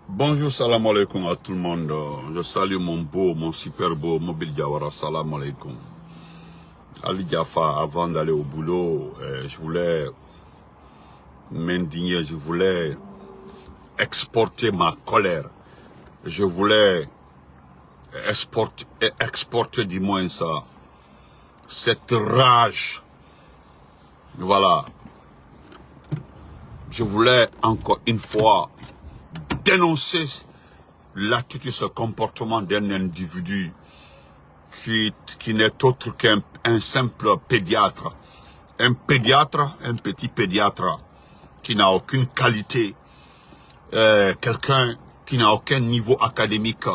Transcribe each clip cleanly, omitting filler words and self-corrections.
Bonjour, salam alaikum à tout le monde. Je salue mon beau, mon super beau Mobile Diawara, salam alaikum. Ali Diafa, avant d'aller au boulot, je voulais m'indigner, je voulais exporter ma colère. Je voulais exporter du moins ça, cette rage. Voilà. Je voulais encore une fois dénoncer l'attitude, ce comportement d'un individu qui n'est autre qu'un simple pédiatre. Un petit pédiatre qui n'a aucune qualité, quelqu'un qui n'a aucun niveau académique.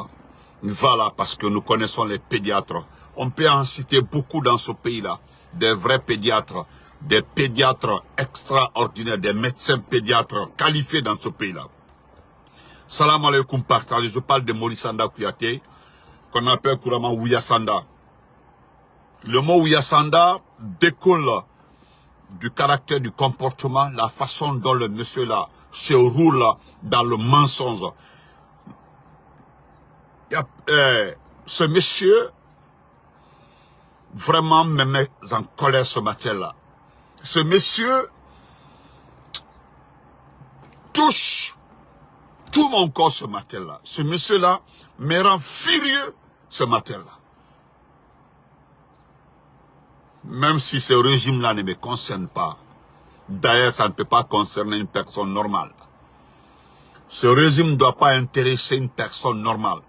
Voilà, parce que nous connaissons les pédiatres. On peut en citer beaucoup dans ce pays-là, des vrais pédiatres, des pédiatres extraordinaires, des médecins pédiatres qualifiés dans ce pays-là. Salam alaikum partage, je parle de Maurice Sanda Kouyaté, qu'on appelle couramment Ouyasanda. Le mot Ouyasanda découle du caractère, du comportement, la façon dont le monsieur-là se roule dans le mensonge. Ce monsieur vraiment me met en colère ce matin-là. Ce monsieur touche tout mon corps ce matin-là. Ce monsieur-là me rend furieux ce matin-là. Même si ce régime-là ne me concerne pas. D'ailleurs, ça ne peut pas concerner une personne normale. Ce régime ne doit pas intéresser une personne normale.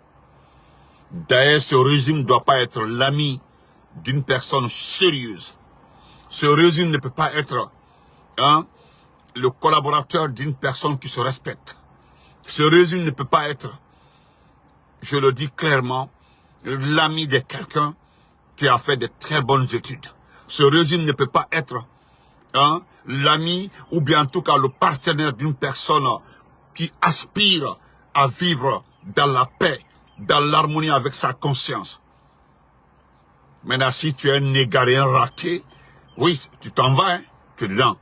D'ailleurs, ce régime ne doit pas être l'ami d'une personne sérieuse. Ce régime ne peut pas être le collaborateur d'une personne qui se respecte. Ce régime ne peut pas être, je le dis clairement, l'ami de quelqu'un qui a fait de très bonnes études. Ce régime ne peut pas être l'ami ou bien en tout cas le partenaire d'une personne qui aspire à vivre dans la paix, dans l'harmonie avec sa conscience. Maintenant, si tu es un égaré, un raté, oui, tu t'en vas, tu es dedans.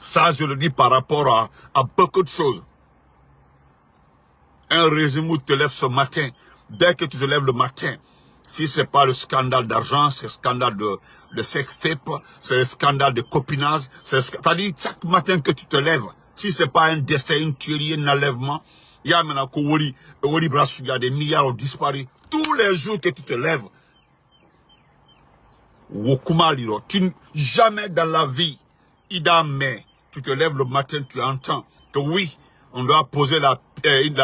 Ça, je le dis par rapport à beaucoup de choses. Un régime où tu te lèves ce matin, dès que tu te lèves le matin, si c'est pas le scandale d'argent, c'est le scandale de sextape, c'est le scandale de copinage, c'est-à-dire chaque matin que tu te lèves, si c'est pas un décès, une tuerie, un enlèvement, il y a maintenant il y a des milliards ont disparu. Tous les jours que tu te lèves, jamais dans la vie, mais tu te lèves le matin, tu entends que oui, on doit poser la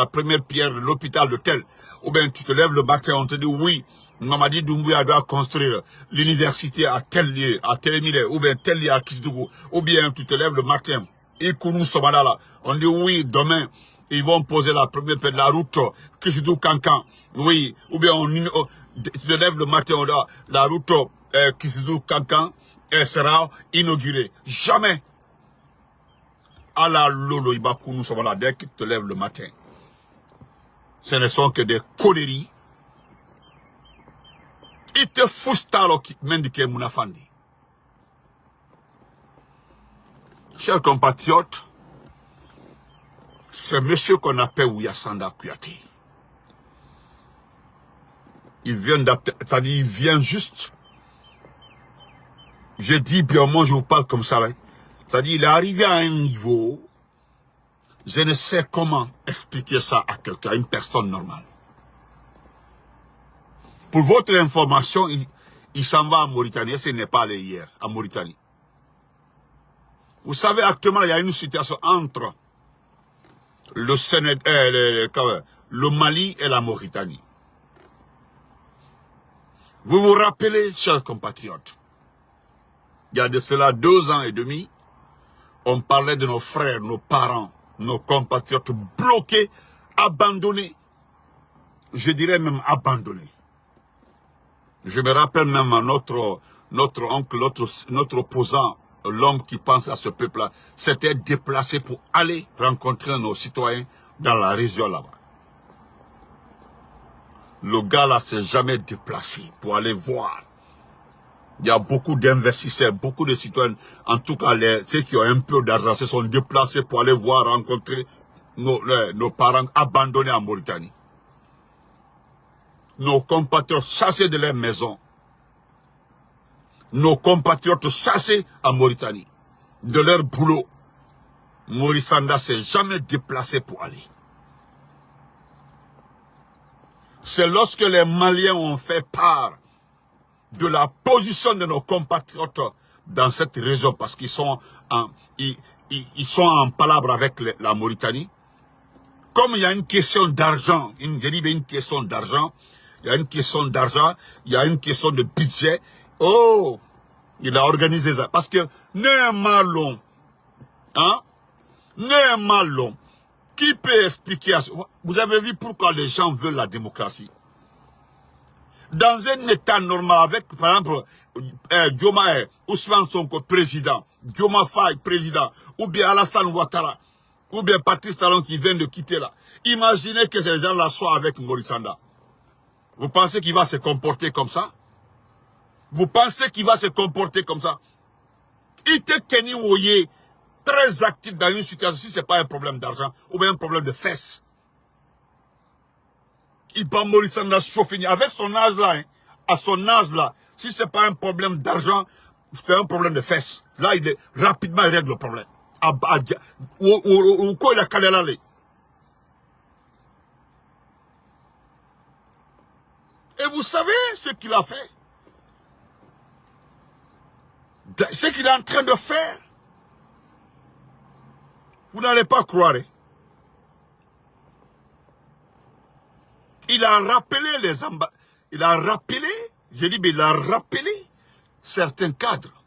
première pierre de l'hôpital de tel. Ou bien tu te lèves le matin, on te dit oui, Mamadi Doumbouya doit construire l'université à tel lieu, à tel milieu, ou bien tel lieu à Kisdougou. Ou bien tu te lèves le matin, et on dit oui, demain, ils vont poser la première pierre de la route Kisdougou Kankan. Oui, ou bien tu te lèves le matin, on dit la route Kisdougou Kankan sera inaugurée. Jamais. À la lolo Ibakounou Sobala, dès que tu te lèves le matin. Ce ne sont que des conneries. Ils te foutent qui m'indiquent Mounafandi. Chers compatriotes, ce monsieur qu'on appelle Ouyasanda Kouyaté, il vient juste. Je dis bien, moi je vous parle comme ça. C'est-à-dire, il est arrivé à un niveau, je ne sais comment expliquer ça à quelqu'un, à une personne normale. Pour votre information, il s'en va en Mauritanie, ce n'est pas allé hier, en Mauritanie. Vous savez, actuellement, il y a une situation entre le Sénégal, le Mali et la Mauritanie. Vous vous rappelez, chers compatriotes, il y a de cela 2 ans et demi, on parlait de nos frères, nos parents, nos compatriotes bloqués, abandonnés. Je dirais même abandonnés. Je me rappelle même notre oncle, notre opposant, l'homme qui pense à ce peuple-là, s'était déplacé pour aller rencontrer nos citoyens dans la région là-bas. Le gars là s'est jamais déplacé pour aller voir. Il y a beaucoup d'investisseurs, beaucoup de citoyens, en tout cas ceux qui ont un peu d'argent, se sont déplacés pour aller voir, rencontrer nos parents abandonnés en Mauritanie. Nos compatriotes chassés de leur maison. Nos compatriotes chassés en Mauritanie. De leur boulot. Maurice Sanda s'est jamais déplacé pour aller. C'est lorsque les Maliens ont fait part de la position de nos compatriotes dans cette région, parce qu'ils sont ils sont en palabre avec la Mauritanie. Comme il y a une question d'argent, une question d'argent, il y a une question d'argent, il y a une question de budget. Oh, il a organisé ça. Parce que Némalon, hein, Némalon, qui peut expliquer, vous avez vu pourquoi les gens veulent la démocratie? Dans un état normal avec, par exemple, Diomaye, Ousmane Sonko, président, Diomaye Faye, président, ou bien Alassane Ouattara, ou bien Patrice Talon qui vient de quitter là. Imaginez que ces gens-là soient avec Maurice Sanda. Vous pensez qu'il va se comporter comme ça? Vous pensez qu'il va se comporter comme ça? Il était Kenny Woye, très actif dans une situation, si ce n'est pas un problème d'argent, ou bien un problème de fesses. Il va Maurice Sanda chauffer. Avec son âge là, hein, à son âge là, si ce n'est pas un problème d'argent, c'est un problème de fesses. Là, rapidement, il règle le problème. Ou quoi il a calé là? Et vous savez ce qu'il a fait? Ce qu'il est en train de faire. Vous n'allez pas croire. Il a rappelé il a rappelé, j'ai dit, mais il a rappelé certains cadres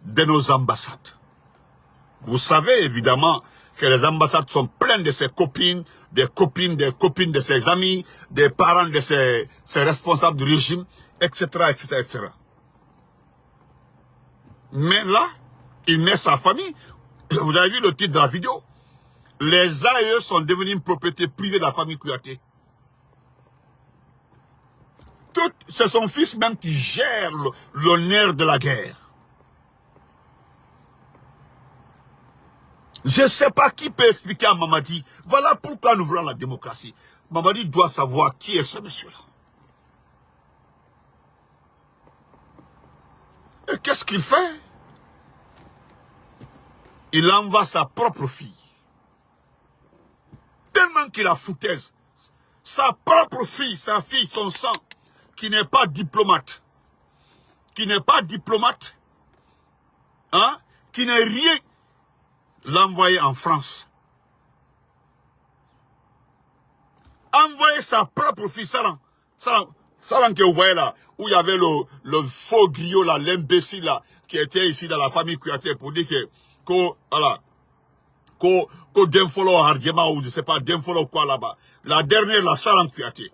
de nos ambassades. Vous savez évidemment que les ambassades sont pleines de ses copines, des copines de ses amis, des parents de ses responsables du régime, etc., etc., etc. Mais là, il met sa famille. Vous avez vu le titre de la vidéo? Les AE sont devenus une propriété privée de la famille Kouyaté. C'est son fils même qui gère l'honneur de la guerre. Je ne sais pas qui peut expliquer à Mamadi. Voilà pourquoi nous voulons la démocratie. Mamadi doit savoir qui est ce monsieur-là. Et qu'est-ce qu'il fait? Il envoie sa propre fille. Tellement qu'il a foutaise. Sa propre fille, sa fille, son sang, qui n'est pas diplomate. Qui n'est pas diplomate. Hein? Qui n'est rien. L'envoyer en France. Envoyer sa propre fille, Saran que vous voyez là, où il y avait le faux griot là, l'imbécile là, qui était ici dans la famille Kouyaté pour dire voilà, Demfolo Hargema ou je sais pas, Demfolo quoi là-bas. La dernière, la Saran Kouyaté,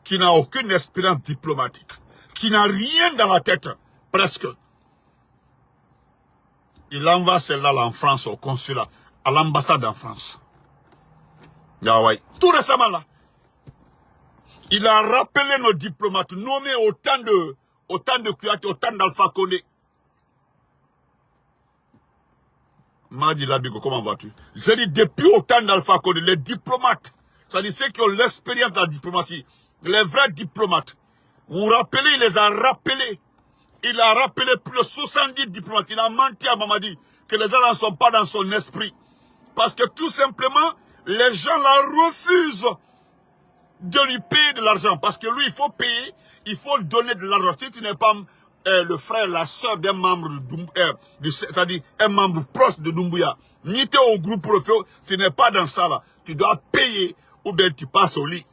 qui n'a aucune expérience diplomatique, qui n'a rien dans la tête, presque. Il envoie celle-là en France, au consulat, à l'ambassade en France. Ah ouais. Tout récemment là. Il a rappelé nos diplomates, nommé autant de Kouyaté, autant d'Alpha Condé. Madi Labigo, comment vas-tu? J'ai dit depuis autant d'Alpha Condé, les diplomates, c'est-à-dire ceux qui ont l'expérience de la diplomatie, les vrais diplomates. Vous vous rappelez, il les a rappelés. Il a rappelé plus de 70 diplomates. Il a menti à Mamadi que les gens ne sont pas dans son esprit. Parce que tout simplement, les gens la refusent de lui payer de l'argent. Parce que lui, il faut payer, il faut donner de l'argent. Si tu n'es pas le frère, la soeur d'un membre, c'est-à-dire un membre proche de Doumbouya, ni tu es au groupe profil, tu n'es pas dans ça là. Tu dois payer ou bien tu passes au lit.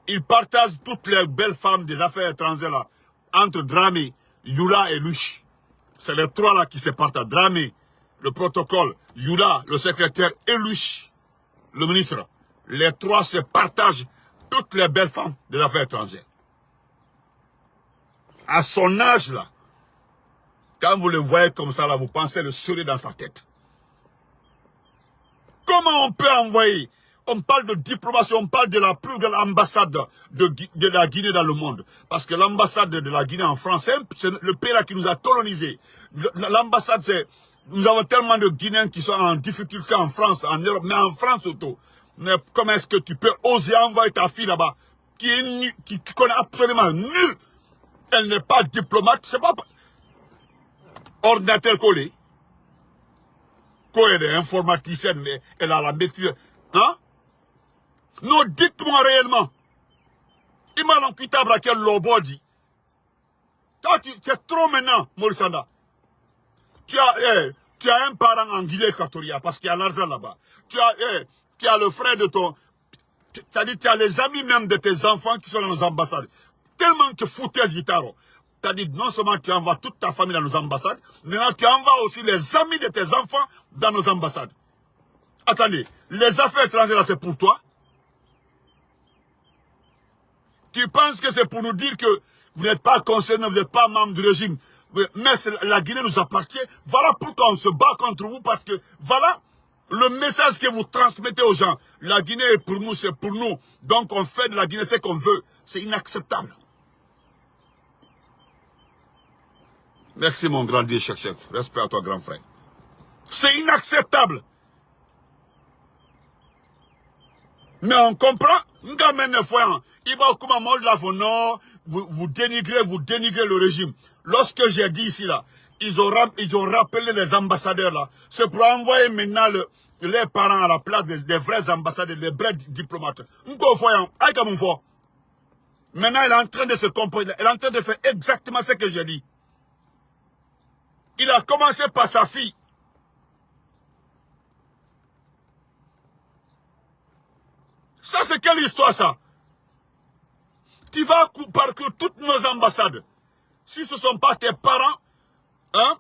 Il partage toutes les belles femmes des affaires étrangères là, entre Dramé, Yula et Luch. C'est les trois là qui se partagent. Dramé, le protocole, Yula, le secrétaire, et Luch, le ministre. Les trois se partagent toutes les belles femmes des affaires étrangères. À son âge là, quand vous le voyez comme ça là, vous pensez le sourire dans sa tête. Comment on peut envoyer On parle de diplomatie, on parle de la plus grande ambassade de la Guinée dans le monde. Parce que l'ambassade de la Guinée en France, c'est le pays là qui nous a colonisés. L'ambassade, c'est... Nous avons tellement de Guinéens qui sont en difficulté en France, en Europe, mais en France surtout. Mais comment est-ce que tu peux oser envoyer ta fille là-bas, qui connaît absolument nul? Elle n'est pas diplomate, c'est pas... Ordinateur collé. Quand elle est informaticienne, elle a la maîtrise. Hein? Non, dites-moi réellement. Il m'a l'enquête à quel lobo dit. C'est trop maintenant, Maurice. Tu as un parent en Guinée équatoriale parce qu'il y a l'argent là-bas. Tu as le frère de ton... Tu as les amis même de tes enfants qui sont dans nos ambassades. Tellement que foutaise guitaro. C'est-à-dire, non seulement tu envoies toute ta famille dans nos ambassades, mais tu envoies aussi les amis de tes enfants dans nos ambassades. Attendez, les affaires étrangères là, c'est pour toi? Tu penses que c'est pour nous dire que vous n'êtes pas concerné, vous n'êtes pas membre du régime, mais la Guinée nous appartient? Voilà pourquoi on se bat contre vous, parce que voilà le message que vous transmettez aux gens. La Guinée est pour nous, c'est pour nous. Donc on fait de la Guinée ce qu'on veut. C'est inacceptable. Merci mon grand Dieu, chercheur. Respect à toi, grand frère. C'est inacceptable. Mais on comprend. Vous dénigrez le régime. Lorsque j'ai dit ici, là, ils ont rappelé les ambassadeurs, là. C'est pour envoyer maintenant les parents à la place des vrais ambassadeurs, des vrais diplomates. Maintenant, il est en train de se comprendre. Il est en train de faire exactement ce que j'ai dit. Il a commencé par sa fille. Ça, c'est quelle histoire, ça? Tu vas parcourir toutes nos ambassades. Si ce ne sont pas tes parents, hein,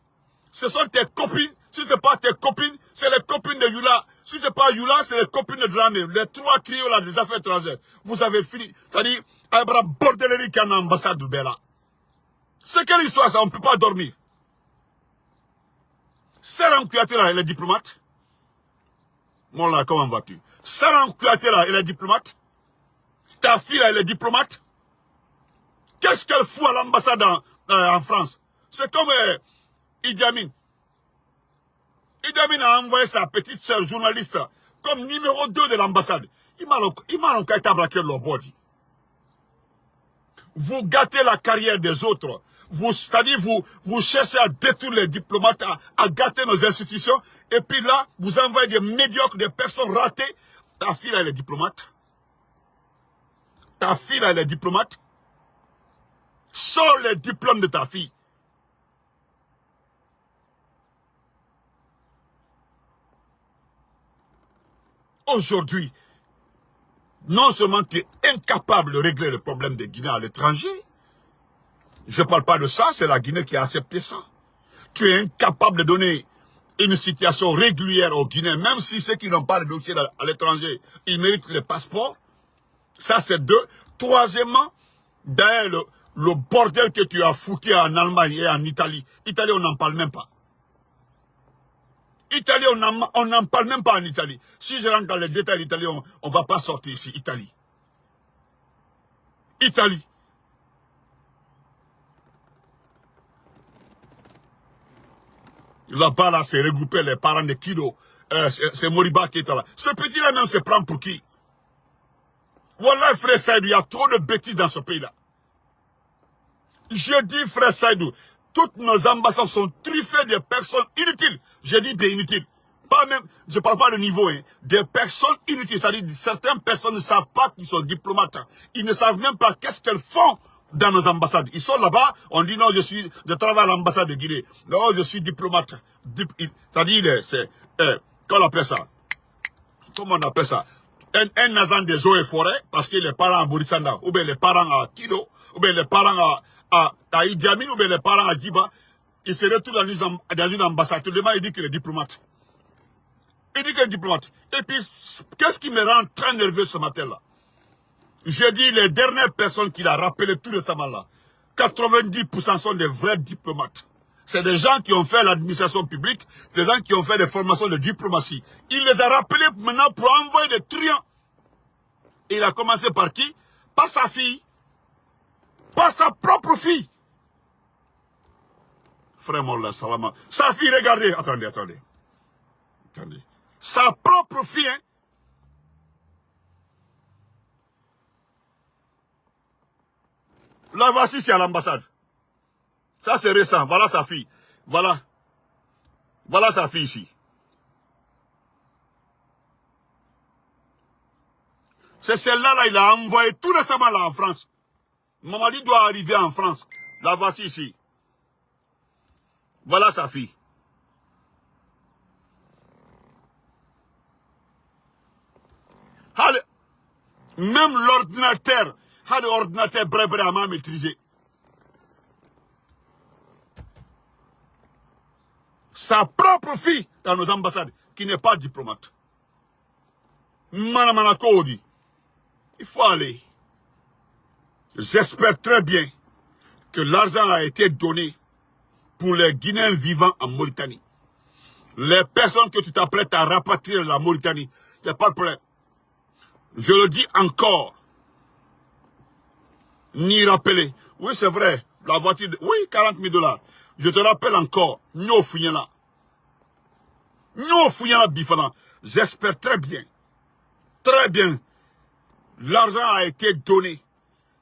ce sont tes copines. Si ce n'est pas tes copines, c'est les copines de Yula. Si ce n'est pas Yula, c'est les copines de Dramé. Les trois trios là des affaires étrangères. Vous avez fini. C'est-à-dire, Abra Bordeleri qui est en ambassade de Bella. C'est quelle histoire, ça? On ne peut pas dormir. Saram Kouyaté là, elle est diplomate. Mon là, comment vas-tu? Saram Kouyaté là, elle est diplomate. Ta fille là, elle est diplomate. Qu'est-ce qu'elle fout à l'ambassade en France? C'est comme Idi Amin. Idi Amin a envoyé sa petite sœur journaliste comme numéro 2 de l'ambassade. Il m'a enquêté à braquer leur body. Vous gâtez la carrière des autres. C'est-à-dire, vous cherchez à détruire les diplomates, à gâter nos institutions. Et puis là, vous envoyez des médiocres, des personnes ratées. Ta fille, elle est diplomate. Ta fille, elle est diplomate. Sors les diplômes de ta fille. Aujourd'hui, non seulement tu es incapable de régler le problème des Guinéens à l'étranger, je ne parle pas de ça, c'est la Guinée qui a accepté ça. Tu es incapable de donner une situation régulière aux Guinéens, même si ceux qui n'ont pas de dossier à l'étranger, ils méritent le passeport. Ça, c'est 2. Troisièmement, d'ailleurs, le bordel que tu as foutu en Allemagne et en Italie. Italie, on n'en parle même pas. Italie, on n'en parle même pas en Italie. Si je rentre dans les détails d'Italie, on ne va pas sortir ici. Italie. Italie. Là-bas, là, c'est regroupé les parents de Kido. C'est Moriba qui est là. Ce petit-là même se prend pour qui? Wallah, frère Saïdou, il y a trop de bêtises dans ce pays-là. Je dis, frère Saïdou, toutes nos ambassades sont truffées de personnes inutiles. Je dis bien inutiles. Pas même, je ne parle pas de niveau, hein. Des personnes inutiles. C'est-à-dire que certaines personnes ne savent pas qu'ils sont diplomates. Ils ne savent même pas qu'est-ce qu'elles font dans nos ambassades. Ils sont là-bas, on dit non, je travaille à l'ambassade de Guinée. Non, je suis diplomate. C'est-à-dire, comment on appelle ça? Comment on appelle ça? Un agent des eaux et forêts, parce que les parents à Bourissanda, ou bien les parents à Kido, ou bien les parents à Idi Amin, ou bien les parents à Djiba, ils se retrouvent dans une ambassade. Tout le monde, il dit qu'il est diplomate. Il dit qu'il est diplomate. Et puis, qu'est-ce qui me rend très nerveux ce matin-là? Je dis, les dernières personnes qu'il a rappelées tout récemment là, 90% sont des vrais diplomates. C'est des gens qui ont fait l'administration publique, des gens qui ont fait des formations de diplomatie. Il les a rappelés maintenant pour envoyer des truands Et il a commencé par qui? Par sa fille. Par sa propre fille. Frère Mollah, salama. Sa fille, regardez. Attendez. Sa propre fille, hein. La voici, c'est à l'ambassade. Ça, c'est récent. Voilà sa fille. Voilà sa fille ici. C'est celle-là, là, il a envoyé tout récemment là en France. Mamadi doit arriver en France. La voici ici. Voilà sa fille. Même l'ordinateur, l'ordinateur brèbre à m'a maîtrisé. Sa propre fille dans nos ambassades, qui n'est pas diplomate. Mana Kodi. Il faut aller. J'espère très bien que l'argent a été donné pour les Guinéens vivant en Mauritanie. Les personnes que tu t'apprêtes à rapatrier de la Mauritanie, il n'y a pas de problème. Je le dis encore. Ni rappeler. Oui, c'est vrai. La voiture, oui, 40 000 $. Je te rappelle encore. Nous fouillons bifana. J'espère très bien. Très bien. L'argent a été donné.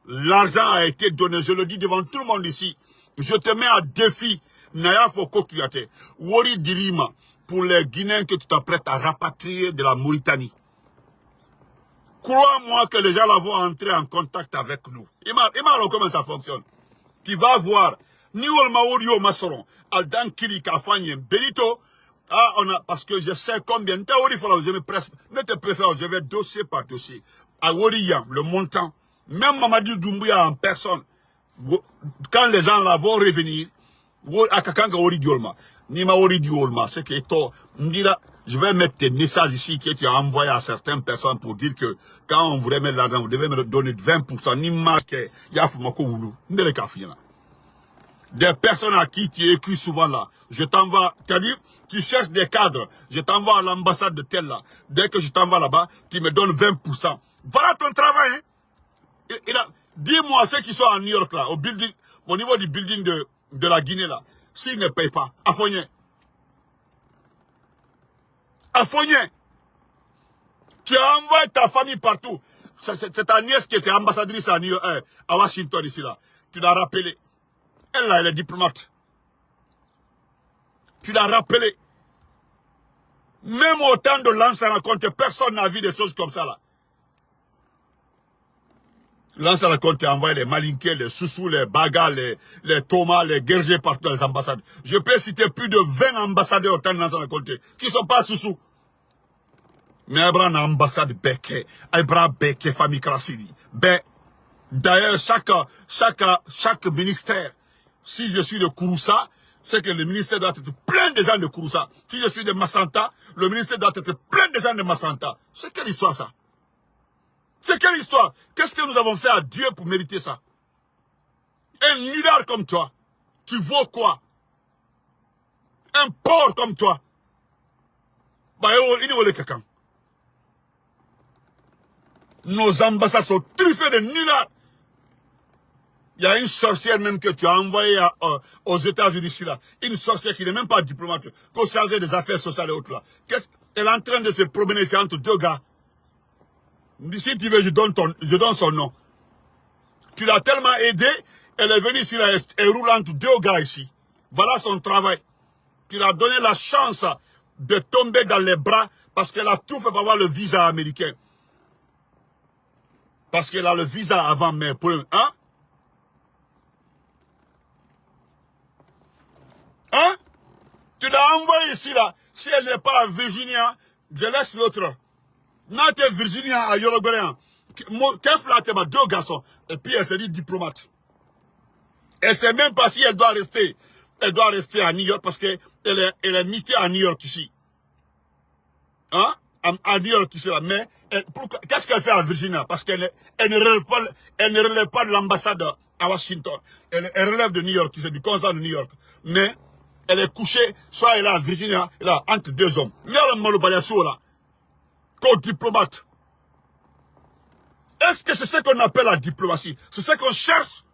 L'argent a été donné. Je le dis devant tout le monde ici. Je te mets à défi. Naya Foko Tuyate. Wori Dirima. Pour les Guinéens que tu t'apprêtes à rapatrier de la Mauritanie. Crois-moi que les gens là vont entrer en contact avec nous. Imagine comment ça fonctionne. Tu vas voir. Ni Olmaorio Massoron. Aldan Kiri Kafanyen. Benito. Ah, parce que je sais combien. Je me presse. Ne te presse pas. Je vais dossier par dossier. À Woriyan, le montant. Même Mamadou Doumbouya en personne. Quand les gens là vont revenir. Akakanga Ori Diolma. Nima Ori Diolma. C'est que je vais mettre tes messages ici que tu as envoyé à certaines personnes pour dire que quand on voudrait mettre l'argent, vous devez me donner 20%. Nima que Yafumako Oulu. Ndele Kafina. Des personnes à qui tu écris souvent là. Je t'envoie, c'est-à-dire, tu cherches des cadres. Je t'envoie à l'ambassade de tel là. Dès que je t'envoie là-bas, tu me donnes 20%. Voilà ton travail, hein. Dis-moi ceux qui sont à New York là, au niveau du building de la Guinée là, s'ils ne payent pas, à Fogné. Tu as envoyé ta famille partout. C'est ta nièce qui était ambassadrice à Washington ici là. Tu l'as rappelé. Elle là, elle est diplomate. Tu l'as rappelé. Même au temps de Lansana Conté, personne n'a vu des choses comme ça là. Lansana Conté a envoyé les Malinké, les Soussou, les Baga, les Thomas, les Guergers partout dans les ambassades. Je peux citer plus de 20 ambassadeurs au temps de Lansana Conté qui ne sont pas Soussou. Mais Abraham a ambassade Beke, Abraham Beke, famille Krasili. D'ailleurs, chaque ministère, si je suis de Kouroussa, c'est que le ministère doit être plein de gens de Kouroussa. Si je suis de Massanta, le ministère doit être plein de gens de Massanta. C'est quelle histoire ça? C'est quelle histoire? Qu'est-ce que nous avons fait à Dieu pour mériter ça? Un nulard comme toi, tu vaux quoi? Un porc comme toi. Bah, il est quelqu'un. Nos ambassades sont truffées de nullards. Il y a une sorcière même que tu as envoyée aux États-Unis ici là. Une sorcière qui n'est même pas diplomate, qu'au chargé des affaires sociales et autres là. Elle est en train de se promener ici entre deux gars. Si tu veux, je donne son nom. Tu l'as tellement aidé, elle est venue ici là, elle roule entre deux gars ici. Voilà son travail. Tu lui as donné la chance de tomber dans les bras parce qu'elle a tout fait pour avoir le visa américain. Parce qu'elle a le visa avant, mais pour hein? Hein? Tu l'as envoyé ici là. Si elle n'est pas à Virginia, je laisse l'autre. Nate Virginia à Yorobéen. Qu'elle flatte deux garçons. Et puis elle se dit diplomate. Elle ne sait même pas si elle doit rester. Elle doit rester à New York parce qu'elle est mitée à New York ici. Hein? À New York ici là. Mais qu'est-ce qu'elle fait à Virginia? Parce qu'elle ne relève pas de l'ambassade à Washington. Elle relève de New York, c'est du consulat de New York. Mais elle est couchée, soit elle est à Virginia, là, entre deux hommes. Mais elle est là, comme diplomate. Est-ce que c'est ce qu'on appelle la diplomatie? C'est ce qu'on cherche?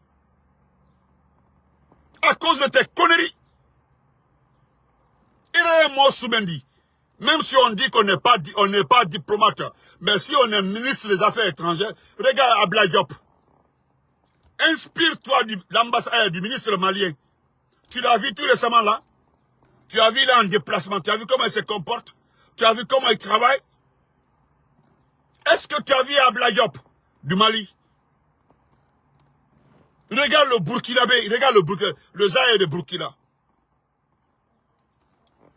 À cause de tes conneries. Il est mort Soumendi. Même si on dit qu'on n'est pas diplomate, mais si on est ministre des Affaires étrangères, regarde Abdoulaye Diop. Inspire-toi de l'ambassadeur, du ministre malien. Tu l'as vu tout récemment là? Tu as vu là en déplacement, tu as vu comment il se comporte? Tu as vu comment il travaille? Est-ce que tu as vu Abdoulaye Diop du Mali? Regarde le Burkinabé, regarde le Zaïre de Burkina.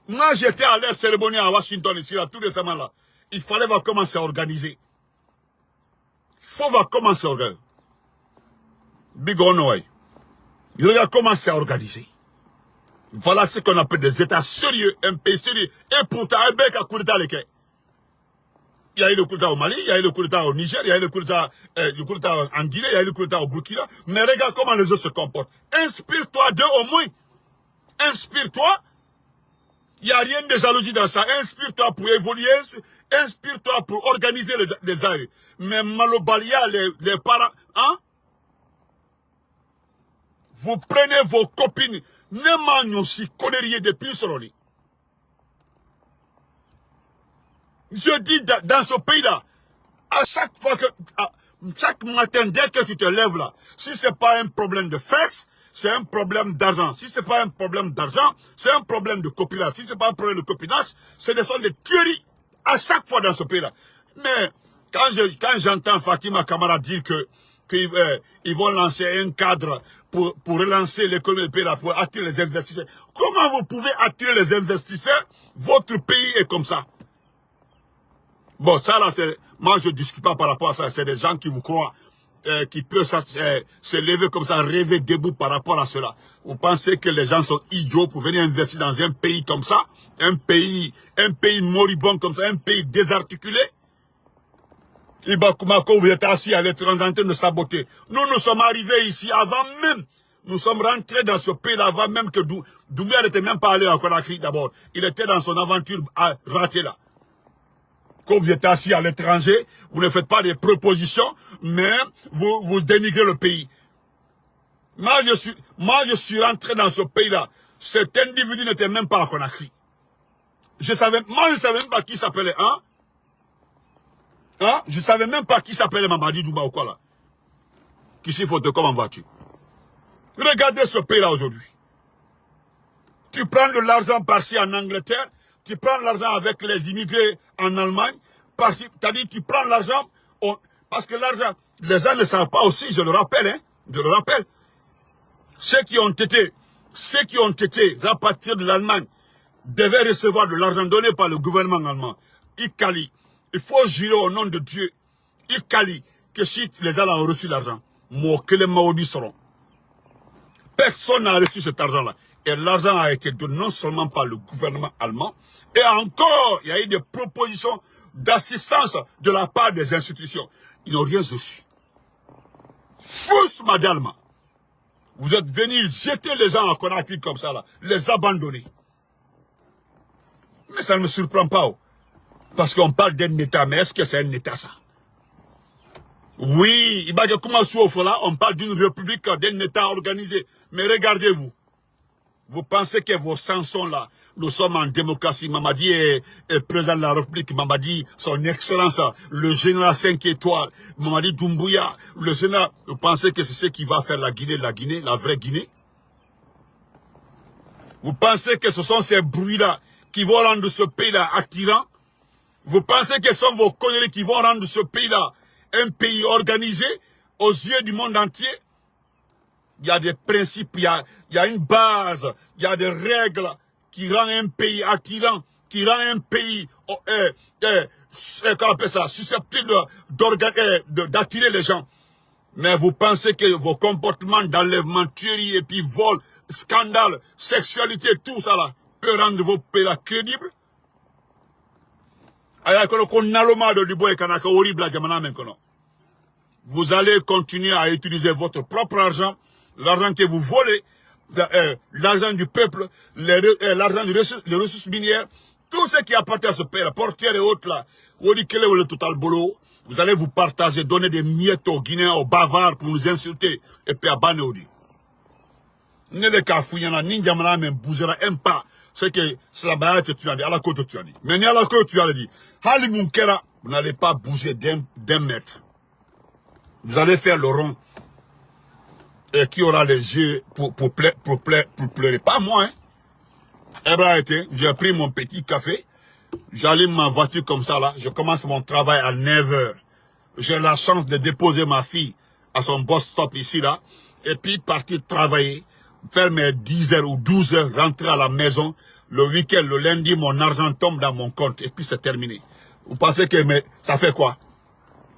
Moi, j'étais à leur cérémonie à Washington, ici, là, tout récemment, là. Il fallait commencer à organiser. Il faut commencer à organiser. Big on way. Il va commencer à organiser. Voilà ce qu'on appelle des États sérieux, un pays sérieux. Et pourtant, un bec à coup d'État, il y a eu le coup d'État au Mali, il y a eu le coup d'État au Niger, il y a eu le coup d'État en Guinée, il y a eu le coup d'État au Burkina. Mais regarde comment les autres se comportent. Inspire-toi d'eux au moins. Inspire-toi. Il n'y a rien de jalousie dans ça. Inspire-toi pour évoluer. Inspire-toi pour organiser les aires. Mais Malobalia, les parents, hein? Vous prenez vos copines. Ne m'en si conneries depuis Soroli. Je dis dans ce pays-là, à chaque fois que, chaque matin, dès que tu te lèves là, si c'est pas un problème de fesses, c'est un problème d'argent. Si c'est pas un problème d'argent, c'est un problème de copinage. Si c'est pas un problème de copinage, ce sont des tueries à chaque fois dans ce pays-là. Mais quand j'entends Fatima Kamara dire qu'ils vont lancer un cadre pour relancer l'économie du pays là, pour attirer les investisseurs. Comment vous pouvez attirer les investisseurs? Votre pays est comme ça. Bon, ça là, moi je ne discute pas par rapport à ça. C'est des gens qui vous croient. Qui peut se lever comme ça, rêver debout par rapport à cela. Vous pensez que les gens sont idiots pour venir investir dans un pays comme ça? Un pays moribond comme ça, un pays désarticulé? Ibakumako, vous êtes assis à l'étranger en train de saboter. Nous sommes arrivés ici avant même. Nous sommes rentrés dans ce pays-là avant même que Doumbouya n'était même pas allé à Conakry d'abord. Il était dans son aventure ratée là. Quand vous êtes assis à l'étranger, vous ne faites pas des propositions, mais vous dénigrez le pays. Moi, je suis rentré dans ce pays-là. Cet individu n'était même pas à Conakry. Je ne savais même pas qui s'appelait, hein? Je ne savais même pas qui s'appelait Mamadi Doumbouya ou quoi là. Qui s'y faut de comment vas-tu? Regardez ce pays-là aujourd'hui. Tu prends de l'argent par-ci en Angleterre, tu prends l'argent avec les immigrés en Allemagne, c'est-à-dire tu prends l'argent, parce que l'argent, les gens ne savent pas aussi, je le rappelle, hein, je le rappelle. Ceux qui ont été rapatriés de l'Allemagne devaient recevoir de l'argent donné par le gouvernement allemand. Ikali, il faut jurer au nom de Dieu, Ikali, que si les gens ont reçu l'argent, que les maudits seront. Personne n'a reçu cet argent-là. Et l'argent a été donné non seulement par le gouvernement allemand, et encore, il y a eu des propositions d'assistance de la part des institutions. Ils n'ont rien reçu. Fous, madame. Vous êtes venus jeter les gens à Conakry comme ça, là, les abandonner. Mais ça ne me surprend pas. Parce qu'on parle d'un État, mais est-ce que c'est un État, ça? Oui, on parle d'une république, d'un État organisé. Mais regardez-vous. Vous pensez que vos chansons là, nous sommes en démocratie, Mamadi est président de la République, Mamadi, son excellence, le général 5 étoiles, Mamadi Doumbouya, le général, vous pensez que c'est ce qui va faire la Guinée, la vraie Guinée? Vous pensez que ce sont ces bruits-là qui vont rendre ce pays-là attirant? Vous pensez que ce sont vos conneries qui vont rendre ce pays-là un pays organisé aux yeux du monde entier? Il y a des principes, il y a une base, il y a des règles qui rendent un pays attirant, qui rendent un pays comment on appelle ça, susceptible d'attirer les gens. Mais vous pensez que vos comportements d'enlèvement, tuerie et puis vol, scandale, sexualité, tout ça là, peut rendre vos pays là crédibles? Vous allez continuer à utiliser votre propre argent, l'argent que vous volez, l'argent du peuple, l'argent des ressources minières, tout ce qui appartient à ce pays, la portière et autres là, vous dites quel est le total boulot, Vous allez vous partager, donner des miettes aux Guinéens, aux Bavards pour nous insulter. Et puis à Banéodi. Ne le Kafouyana, Ninjamana même bougera un pas. C'est que c'est la balle que tu as dit, à la côte tu as dit. Mais à la côte tu as dit. Hali Munkera, vous n'allez pas bouger d'un mètre. Vous allez faire le rond. Et qui aura les yeux pour pleurer. Pas moi, hein. Eh ben, j'ai pris mon petit café. J'allume ma voiture comme ça, là. Je commence mon travail à 9 h. J'ai la chance de déposer ma fille à son bus stop ici, là. Et puis partir travailler. Faire mes 10 h ou 12 h, rentrer à la maison. Le week-end, le lundi, mon argent tombe dans mon compte. Et puis c'est terminé. Vous pensez que ça fait quoi?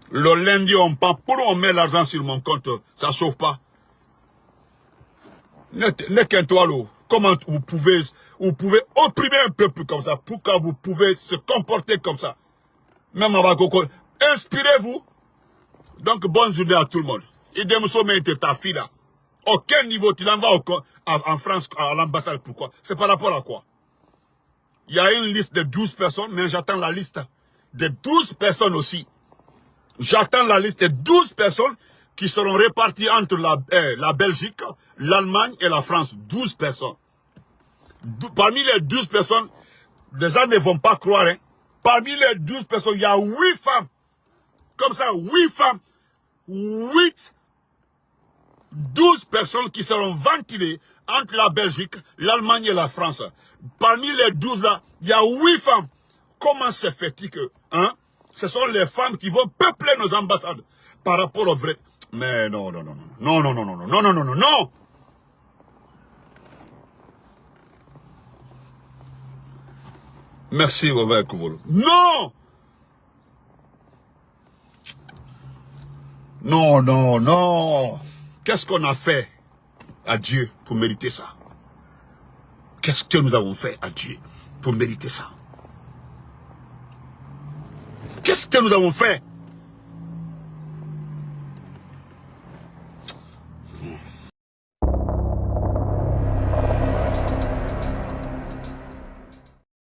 Le lundi, on met l'argent sur mon compte. Ça ne chauffe pas. Ne qu'un toile. Comment vous pouvez opprimer un peuple comme ça? Pourquoi vous pouvez se comporter comme ça? Même à Bakoko. Inspirez-vous. Donc, bonne journée à tout le monde. Idemso était ta fille là. Aucun niveau, tu l'envoies en France, à l'ambassade. Pourquoi? C'est par rapport à quoi? Il y a une liste de 12 personnes, mais j'attends la liste de 12 personnes aussi. J'attends la liste de 12 personnes qui seront réparties entre la Belgique, l'Allemagne et la France. 12 personnes. Parmi les 12 personnes, les gens ne vont pas croire. Hein. Parmi les 12 personnes, il y a 8 femmes. Comme ça, 8 femmes. 12 personnes qui seront ventilées entre la Belgique, l'Allemagne et la France. Parmi les 12 là, il y a 8 femmes. Comment se fait-il que, hein, ce sont les femmes qui vont peupler nos ambassades par rapport au vrai. Mais non. Merci, Robert Kouvolo. Non! Non. Qu'est-ce qu'on a fait à Dieu pour mériter ça? Qu'est-ce que nous avons fait à Dieu pour mériter ça? Qu'est-ce que nous avons fait?